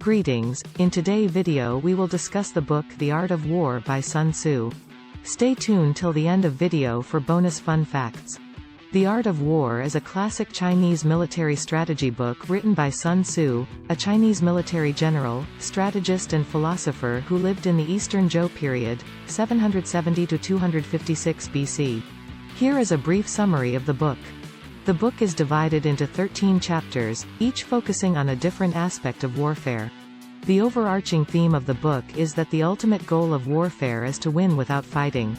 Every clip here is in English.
Greetings, in today's video we will discuss the book The Art of War by Sun Tzu. Stay tuned till the end of video for bonus fun facts. The Art of War is a classic Chinese military strategy book written by Sun Tzu, a Chinese military general, strategist and philosopher who lived in the Eastern Zhou period, 770 to 256 BC. Here is a brief summary of the book. The book is divided into 13 chapters, each focusing on a different aspect of warfare. The overarching theme of the book is that the ultimate goal of warfare is to win without fighting.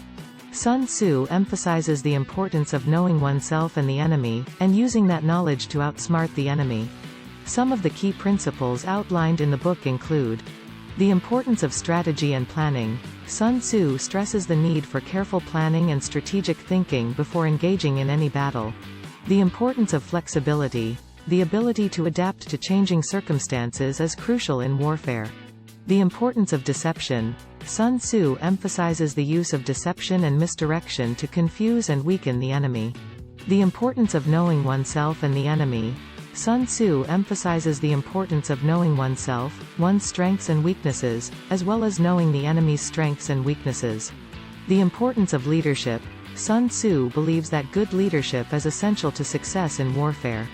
Sun Tzu emphasizes the importance of knowing oneself and the enemy, and using that knowledge to outsmart the enemy. Some of the key principles outlined in the book include the importance of strategy and planning. Sun Tzu stresses the need for careful planning and strategic thinking before engaging in any battle. The importance of flexibility. The ability to adapt to changing circumstances is crucial in warfare. The importance of deception. Sun Tzu emphasizes the use of deception and misdirection to confuse and weaken the enemy. The importance of knowing oneself and the enemy. Sun Tzu emphasizes the importance of knowing oneself, one's strengths and weaknesses, as well as knowing the enemy's strengths and weaknesses. The importance of leadership. Sun Tzu believes that good leadership is essential to success in warfare.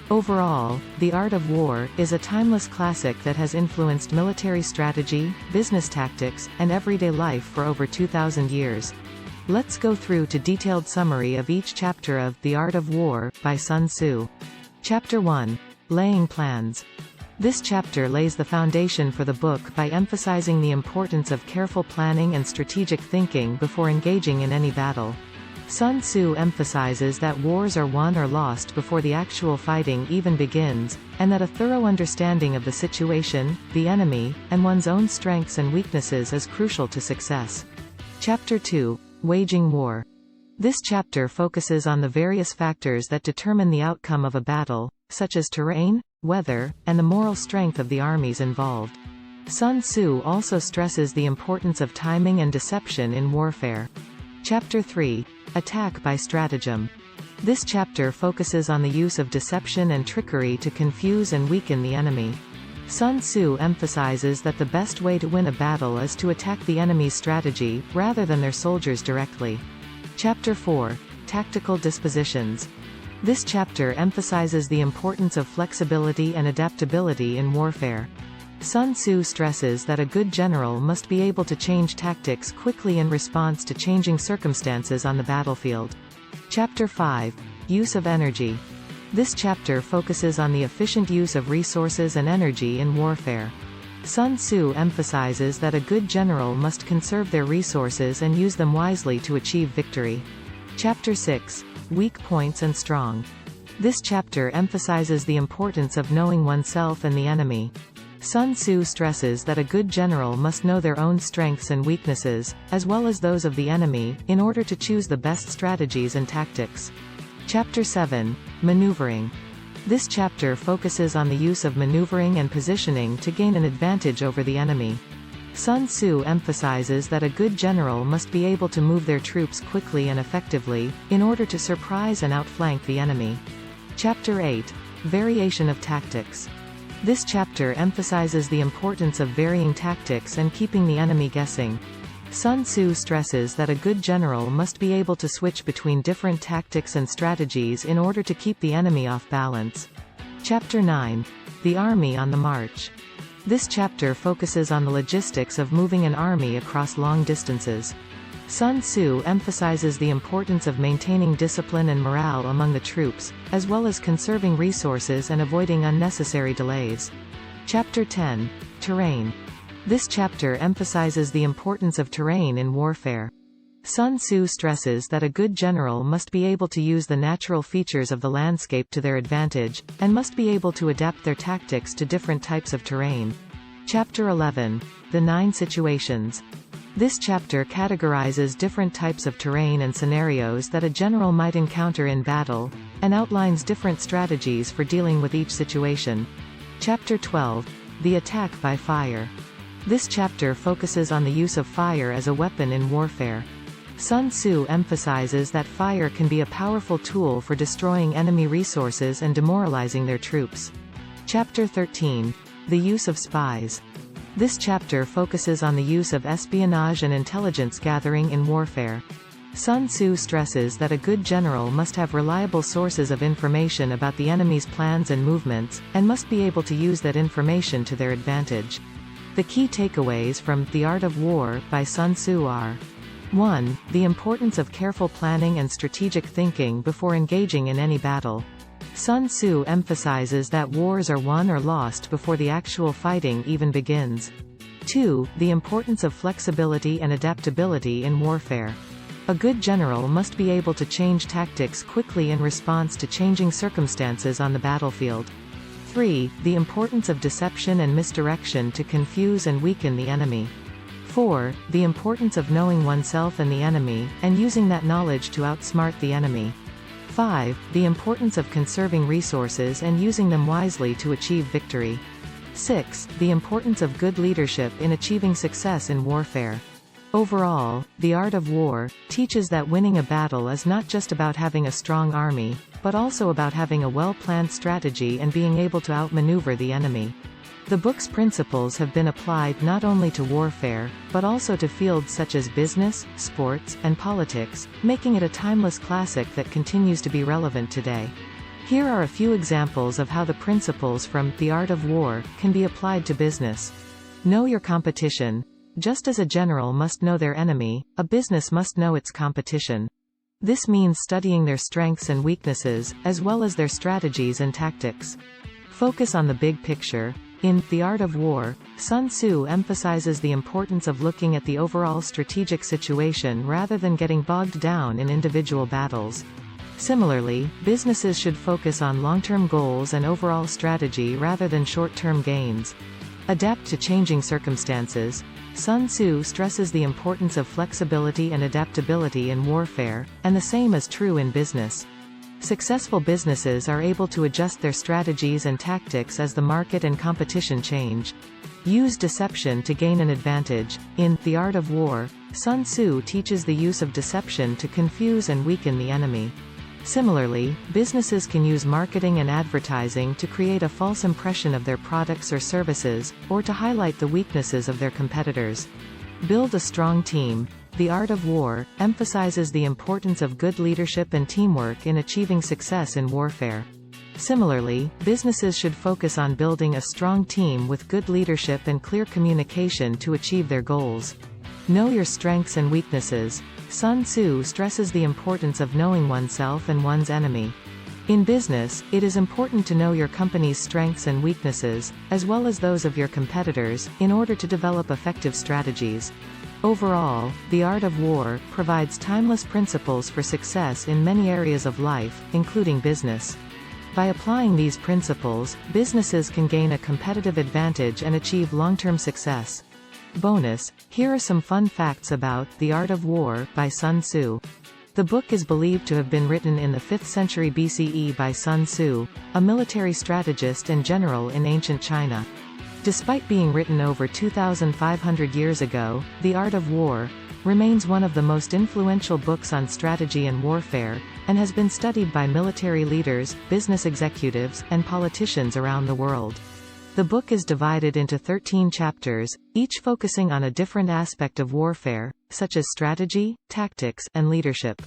Overall, The Art of War is a timeless classic that has influenced military strategy, business tactics, and everyday life for over 2,000 years. Let's go through to detailed summary of each chapter of The Art of War by Sun Tzu. Chapter 1. Laying Plans. This chapter lays the foundation for the book by emphasizing the importance of careful planning and strategic thinking before engaging in any battle. Sun Tzu emphasizes that wars are won or lost before the actual fighting even begins, and that a thorough understanding of the situation, the enemy, and one's own strengths and weaknesses is crucial to success. Chapter 2. Waging War. This chapter focuses on the various factors that determine the outcome of a battle, such as terrain, weather, and the moral strength of the armies involved. Sun Tzu also stresses the importance of timing and deception in warfare. Chapter 3. Attack by Stratagem. This chapter focuses on the use of deception and trickery to confuse and weaken the enemy. Sun Tzu emphasizes that the best way to win a battle is to attack the enemy's strategy, rather than their soldiers directly. Chapter 4. Tactical Dispositions. This chapter emphasizes the importance of flexibility and adaptability in warfare. Sun Tzu stresses that a good general must be able to change tactics quickly in response to changing circumstances on the battlefield. Chapter 5. Use of Energy. This chapter focuses on the efficient use of resources and energy in warfare. Sun Tzu emphasizes that a good general must conserve their resources and use them wisely to achieve victory. Chapter 6. Weak Points and Strong. This chapter emphasizes the importance of knowing oneself and the enemy. Sun Tzu stresses that a good general must know their own strengths and weaknesses, as well as those of the enemy, in order to choose the best strategies and tactics. Chapter 7. Maneuvering. This chapter focuses on the use of maneuvering and positioning to gain an advantage over the enemy. Sun Tzu emphasizes that a good general must be able to move their troops quickly and effectively, in order to surprise and outflank the enemy. Chapter 8. Variation of Tactics. This chapter emphasizes the importance of varying tactics and keeping the enemy guessing. Sun Tzu stresses that a good general must be able to switch between different tactics and strategies in order to keep the enemy off balance. Chapter 9. The Army on the March. This chapter focuses on the logistics of moving an army across long distances. Sun Tzu emphasizes the importance of maintaining discipline and morale among the troops, as well as conserving resources and avoiding unnecessary delays. Chapter 10. Terrain. This chapter emphasizes the importance of terrain in warfare. Sun Tzu stresses that a good general must be able to use the natural features of the landscape to their advantage, and must be able to adapt their tactics to different types of terrain. Chapter 11. The 9 Situations. This chapter categorizes different types of terrain and scenarios that a general might encounter in battle, and outlines different strategies for dealing with each situation. Chapter 12. The Attack by Fire. This chapter focuses on the use of fire as a weapon in warfare. Sun Tzu emphasizes that fire can be a powerful tool for destroying enemy resources and demoralizing their troops. Chapter 13. The Use of Spies. This chapter focuses on the use of espionage and intelligence gathering in warfare. Sun Tzu stresses that a good general must have reliable sources of information about the enemy's plans and movements, and must be able to use that information to their advantage. The key takeaways from The Art of War by Sun Tzu are: 1. The importance of careful planning and strategic thinking before engaging in any battle. Sun Tzu emphasizes that wars are won or lost before the actual fighting even begins. 2. The importance of flexibility and adaptability in warfare. A good general must be able to change tactics quickly in response to changing circumstances on the battlefield. 3. The importance of deception and misdirection to confuse and weaken the enemy. 4. The importance of knowing oneself and the enemy, and using that knowledge to outsmart the enemy. 5. The importance of conserving resources and using them wisely to achieve victory. 6. The importance of good leadership in achieving success in warfare. Overall, The Art of War teaches that winning a battle is not just about having a strong army, but also about having a well-planned strategy and being able to outmaneuver the enemy. The book's principles have been applied not only to warfare, but also to fields such as business, sports, and politics, making it a timeless classic that continues to be relevant today. Here are a few examples of how the principles from The Art of War can be applied to business. Know your competition. Just as a general must know their enemy, a business must know its competition. This means studying their strengths and weaknesses, as well as their strategies and tactics. Focus on the big picture. In The Art of War, Sun Tzu emphasizes the importance of looking at the overall strategic situation rather than getting bogged down in individual battles. Similarly, businesses should focus on long-term goals and overall strategy rather than short-term gains. Adapt to changing circumstances. Sun Tzu stresses the importance of flexibility and adaptability in warfare, and the same is true in business. Successful businesses are able to adjust their strategies and tactics as the market and competition change. Use deception to gain an advantage. In The Art of War, Sun Tzu teaches the use of deception to confuse and weaken the enemy. Similarly, businesses can use marketing and advertising to create a false impression of their products or services, or to highlight the weaknesses of their competitors. Build a strong team. The Art of War emphasizes the importance of good leadership and teamwork in achieving success in warfare. Similarly, businesses should focus on building a strong team with good leadership and clear communication to achieve their goals. Know your strengths and weaknesses. Sun Tzu stresses the importance of knowing oneself and one's enemy. In business, it is important to know your company's strengths and weaknesses, as well as those of your competitors, in order to develop effective strategies. Overall, The Art of War provides timeless principles for success in many areas of life, including business. By applying these principles, businesses can gain a competitive advantage and achieve long-term success. Bonus, here are some fun facts about The Art of War by Sun Tzu. The book is believed to have been written in the 5th century BCE by Sun Tzu, a military strategist and general in ancient China. Despite being written over 2,500 years ago, The Art of War remains one of the most influential books on strategy and warfare, and has been studied by military leaders, business executives, and politicians around the world. The book is divided into 13 chapters, each focusing on a different aspect of warfare, such as strategy, tactics, and leadership.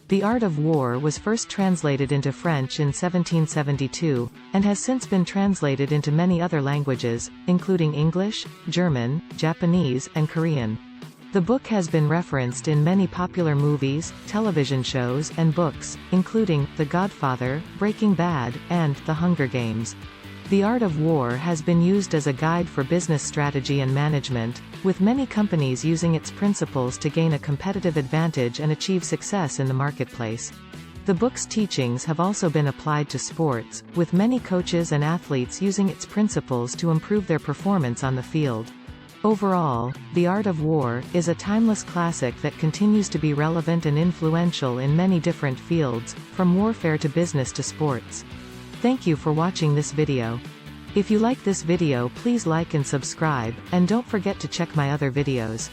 The Art of War was first translated into French in 1772, and has since been translated into many other languages, including English, German, Japanese, and Korean. The book has been referenced in many popular movies, television shows, and books, including The Godfather, Breaking Bad, and The Hunger Games. The Art of War has been used as a guide for business strategy and management, with many companies using its principles to gain a competitive advantage and achieve success in the marketplace. The book's teachings have also been applied to sports, with many coaches and athletes using its principles to improve their performance on the field. Overall, The Art of War is a timeless classic that continues to be relevant and influential in many different fields, from warfare to business to sports. Thank you for watching this video. If you like this video, please like and subscribe, and don't forget to check my other videos.